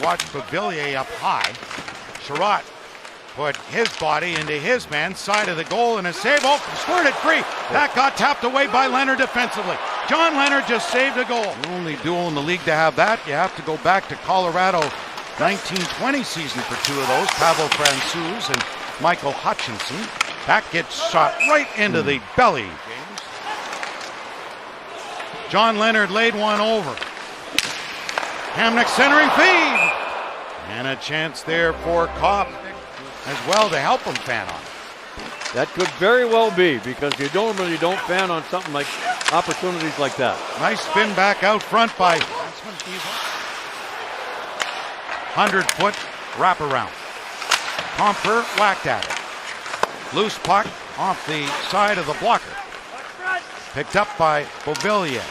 watched Beauvillier up high. Sherratt put his body into his man's side of the goal and a save. Oh, squirted free. That got tapped away by Leonard defensively. John Leonard just saved a goal. The only duel in the league to have that. You have to go back to Colorado 1920 season for two of those. Pavel Francouz and Michael Hutchinson. That gets shot right into the belly. John Leonard laid one over. Hamnick centering feed. And a chance there for Kopp as well to help him fan on. That could very well be, because you normally don't fan on something like opportunities like that. Nice spin back out front by 100-foot wraparound. Compher whacked at it. Loose puck off the side of the blocker. Picked up by Beauvillier.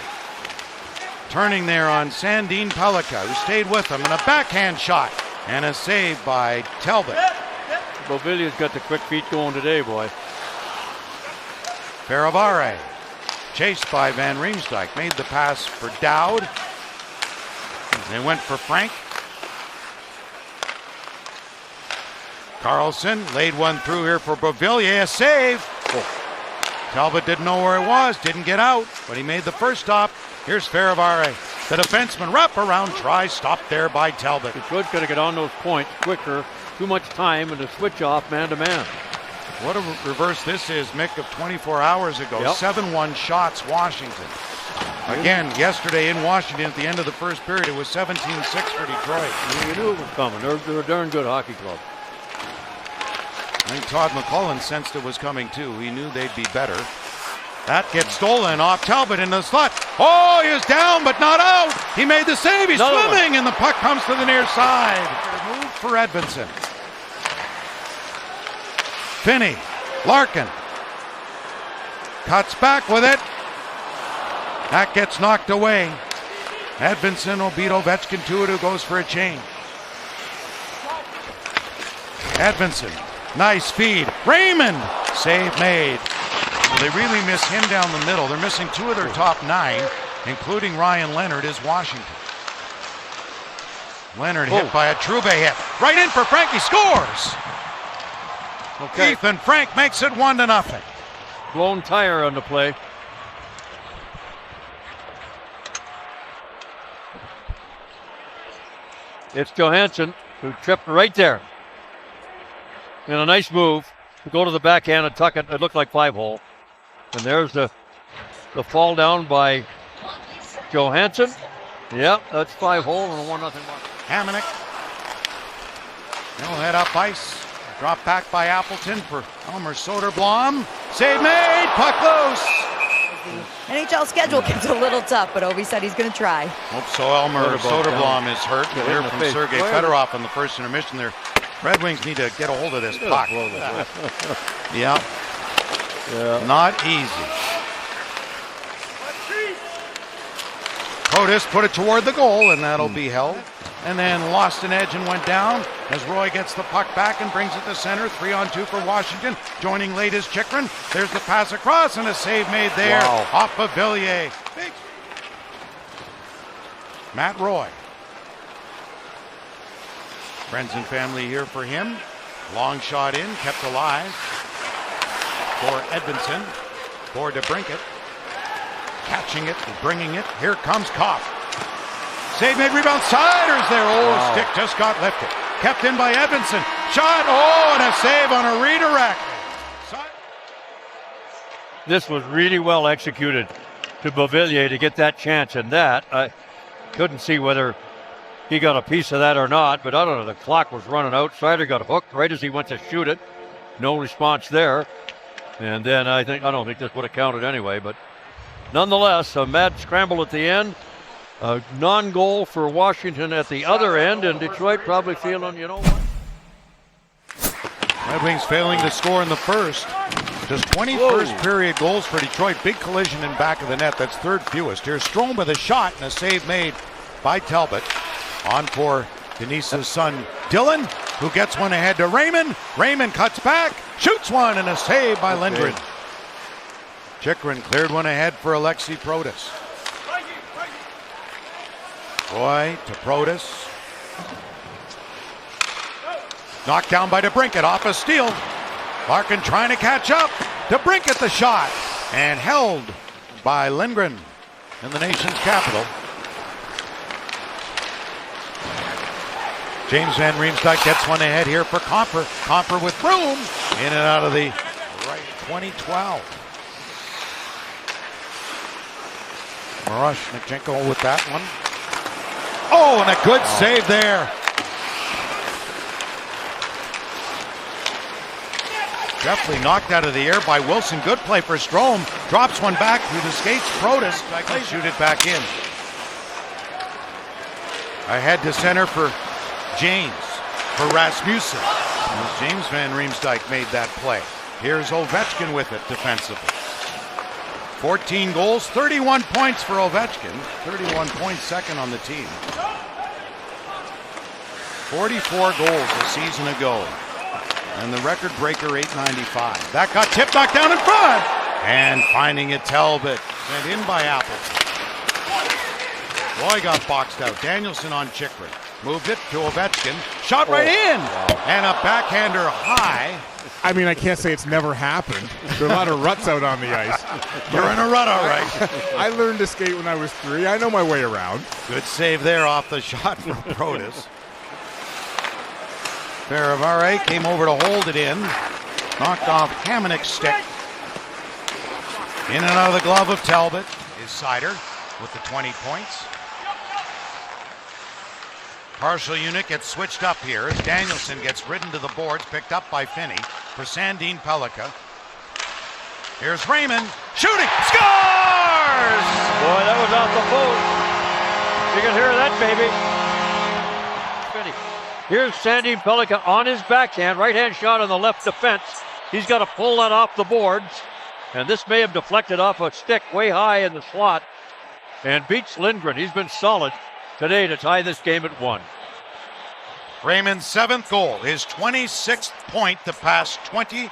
Turning there on Sandin Pellikka, who stayed with him, and a backhand shot. And a save by Talbot. Beauvillier's got the quick feet going today, boy. Ferravare, chased by Van Riemsdyk, made the pass for Dowd. They went for Frank. Carlson laid one through here for Beauvillier, a save. Oh. Talbot didn't know where he was, didn't get out, but he made the first stop. Here's Ferravare. The defenseman wrap around try, stopped there by Talbot. Detroit's got to get on those points quicker. Too much time and to switch off man-to-man. What a reverse this is, Mick, of 24 hours ago. Yep. 7-1 shots, Washington. Again, yesterday in Washington at the end of the first period, it was 17-6 for Detroit. You knew it was coming. They're a darn good hockey club. I think Todd McCullough sensed it was coming too. He knew they'd be better. That gets stolen off Talbot in the slot. Oh, he is down but not out. He made the save. He's swimming and the puck comes to the near side. Move for Edvinsson. Finney, Larkin. Cuts back with it. That gets knocked away. Edvinsson will beat Ovechkin to it, who goes for a change. Edvinsson, nice feed. Raymond, save made. Well, they really miss him down the middle. They're missing two of their top nine, including Ryan Leonard, is Washington. Leonard hit by a Trouba hit. Right in for Frankie, scores! Okay. Ethan Frank makes it 1-0. Blown tire on the play. It's Johansson who tripped right there. And a nice move to go to the backhand and tuck it. It looked like 5-hole. And there's the fall down by Johansson. Yep, that's 5-hole and a 1-0 mark. Hamonic. He'll head up ice. Drop back by Appleton for Elmer Soderblom. Save made, puck loose. NHL schedule gets a little tough, but Ovi said he's going to try. Hope so. Elmer Soderblom is hurt. We'll hear from Sergei Fedorov in the first intermission there. Red Wings need to get a hold of this puck. Yeah. Not easy. Protas put it toward the goal, and that'll be held. And then lost an edge and went down as Roy gets the puck back and brings it to center. 3-on-2 for Washington. Joining late is Chychrun. There's the pass across and a save made there off of Villiers. Matt Roy. Friends and family here for him. Long shot in, kept alive for Edvinsson. For DeBrincat. Catching it and bringing it. Here comes Kopp. Save made, rebound, Siders there. Oh, stick just got lifted. Kept in by Edvinsson. Shot, and a save on a redirect. This was really well executed to Beauvillier to get that chance, and that, I couldn't see whether he got a piece of that or not, but I don't know, the clock was running out. Sider got hooked right as he went to shoot it. No response there. And then I don't think this would have counted anyway, but nonetheless, a mad scramble at the end. A non-goal for Washington at the other end, and Detroit probably feeling, you know what? Red Wings failing to score in the first. Just 21st period goals for Detroit. Big collision in back of the net. That's third fewest. Here's Strome with a shot and a save made by Talbot. On for Denise's son, Dylan, who gets one ahead to Raymond. Raymond cuts back, shoots one, and a save by Lindgren. Chychrun cleared one ahead for Alexei Protas. Roy to Protas. Knocked down by DeBrincat off a steal. Larkin trying to catch up. DeBrincat the shot. And held by Lindgren in the nation's capital. James Van Riemsdyk gets one ahead here for Comper. Comper with room. In and out of the right 2012. Miroshnichenko with that one. Oh, and a good save there. Definitely knocked out of the air by Wilson. Good play for Strome. Drops one back through the skates. Protas can shoot it back in. Ahead to center for James. For Rasmussen. James Van Riemsdyk made that play. Here's Ovechkin with it defensively. 14 goals, 31 points for Ovechkin. 31 points second on the team. 44 goals a season ago. And the record breaker 895. That got tipped, knocked down in front. And finding it, Talbot. Sent in by Appleton. Roy got boxed out. Danielson on Chychrun. Moved it to Ovechkin. Shot right in. And a backhander high. I mean, I can't say it's never happened. There are a lot of ruts out on the ice. You're in a rut, all right. I learned to skate when I was 3. I know my way around. Good save there off the shot from Protas. Ferravare came over to hold it in. Knocked off Hamonick's stick. In and out of the glove of Talbot is Seider with the 20 points. Partial unit gets switched up here as Danielson gets ridden to the boards, picked up by Finney for Sandin Pellikka. Here's Raymond shooting, scores! Boy, that was off the post. You can hear that, baby. Finney. Here's Sandin Pellikka on his backhand, right-hand shot on the left defense. He's got to pull that off the boards, and this may have deflected off a stick way high in the slot and beats Lindgren. He's been solid today to tie this game at 1. Raymond's 7th goal, his 26th point the past 22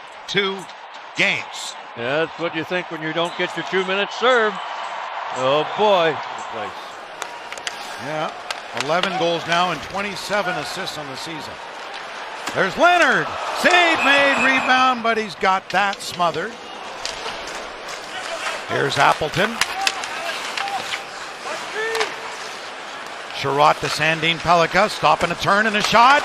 games. Yeah, that's what you think when you don't get your 2 minutes served. Oh boy. Yeah, 11 goals now and 27 assists on the season. There's Leonard. Save made, rebound, but he's got that smothered. Here's Appleton. Sherratt to Sandin Pellikka, stopping a turn and a shot.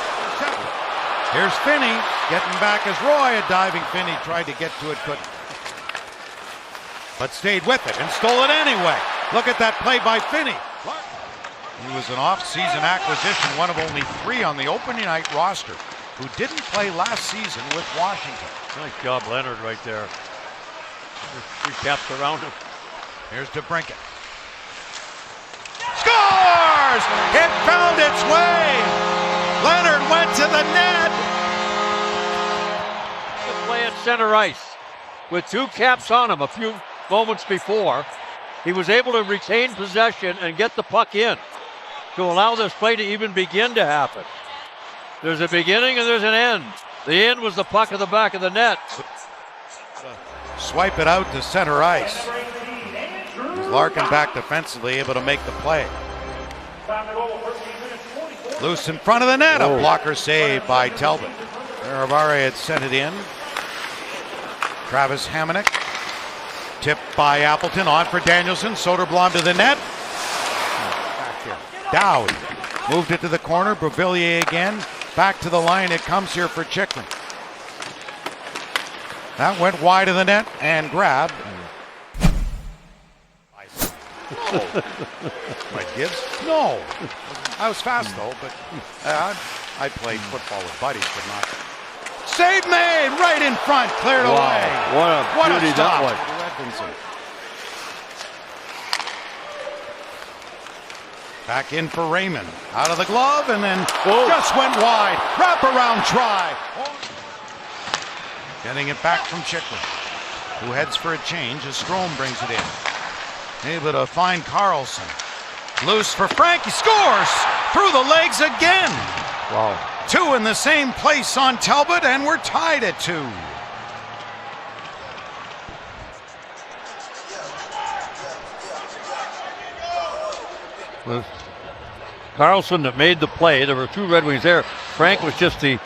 Here's Finney getting back as Roy, a diving Finney, tried to get to it, couldn't. But stayed with it and stole it anyway. Look at that play by Finney. He was an off-season acquisition, one of only 3 on the opening night roster who didn't play last season with Washington. Nice job, Leonard, right there. 3 caps around him. Here's DeBrincat. Scores! It found its way. Leonard went to the net. The play at center ice with 2 caps on him a few moments before. He was able to retain possession and get the puck in to allow this play to even begin to happen. There's a beginning and there's an end. The end was the puck at the back of the net. Swipe it out to center ice. Larkin back defensively, able to make the play. Loose in front of the net. A blocker save by Talbot. Ferravare had sent it in. Travis Hamonic. Tipped by Appleton. On for Danielson. Soderblom to the net. Back here. Dowd. Moved it to the corner. Beauvillier again. Back to the line. It comes here for Chychrun. That went wide of the net and grabbed. Like Gibbs? No. I was fast though, but I played football with buddies, but not. Save made right in front, cleared away. What a beauty stop. that was. Edmondson. Back in for Raymond. Out of the glove and then just went wide. Wraparound try. Getting it back from Chychrun, who heads for a change as Strome brings it in. Able to find Carlson. Loose for Frankie. Scores through the legs again. Wow. 2 in the same place on Talbot, and we're tied at 2. Carlson that made the play. There were 2 Red Wings there. Frank was just the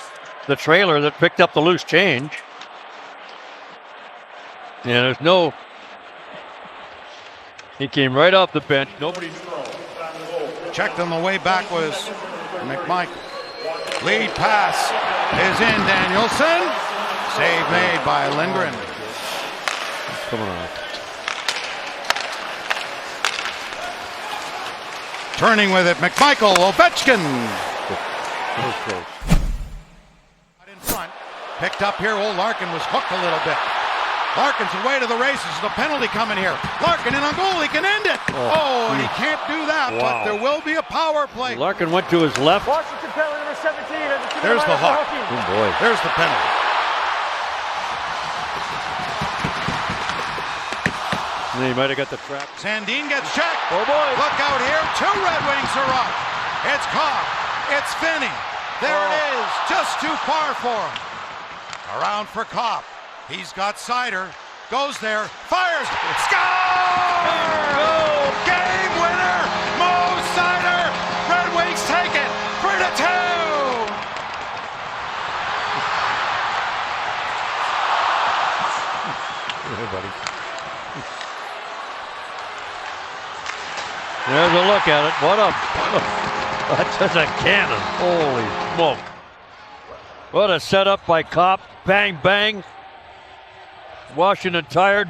the trailer that picked up the loose change. Yeah, there's no. He came right off the bench. Nobody. Checked on the way back was McMichael. Lead pass is in. Danielson. Save made by Lindgren. Coming on. Turning with it, McMichael. Ovechkin. In front. Picked up here. Old Larkin was hooked a little bit. Larkin's away to the races. The penalty coming here. Larkin in on goal. He can end it. Oh, and he can't do that. Wow. But there will be a power play. Larkin went to his left. Washington penalty number 17. There's the hook. Oh boy. There's the penalty. He might have got the trap. Sandin gets checked. Oh boy. Look out here. 2 Red Wings are up. It's Cobb. It's Finney. There it is. Just too far for him. Around for Cobb. He's got Seider. Goes there. Fires. Score! Game winner. Mo Seider. Red Wings take it. 3-2. Hey, buddy. There's a look at it. That's just a cannon. Holy smoke. What a setup by Kopp. Bang, bang. Washington tired.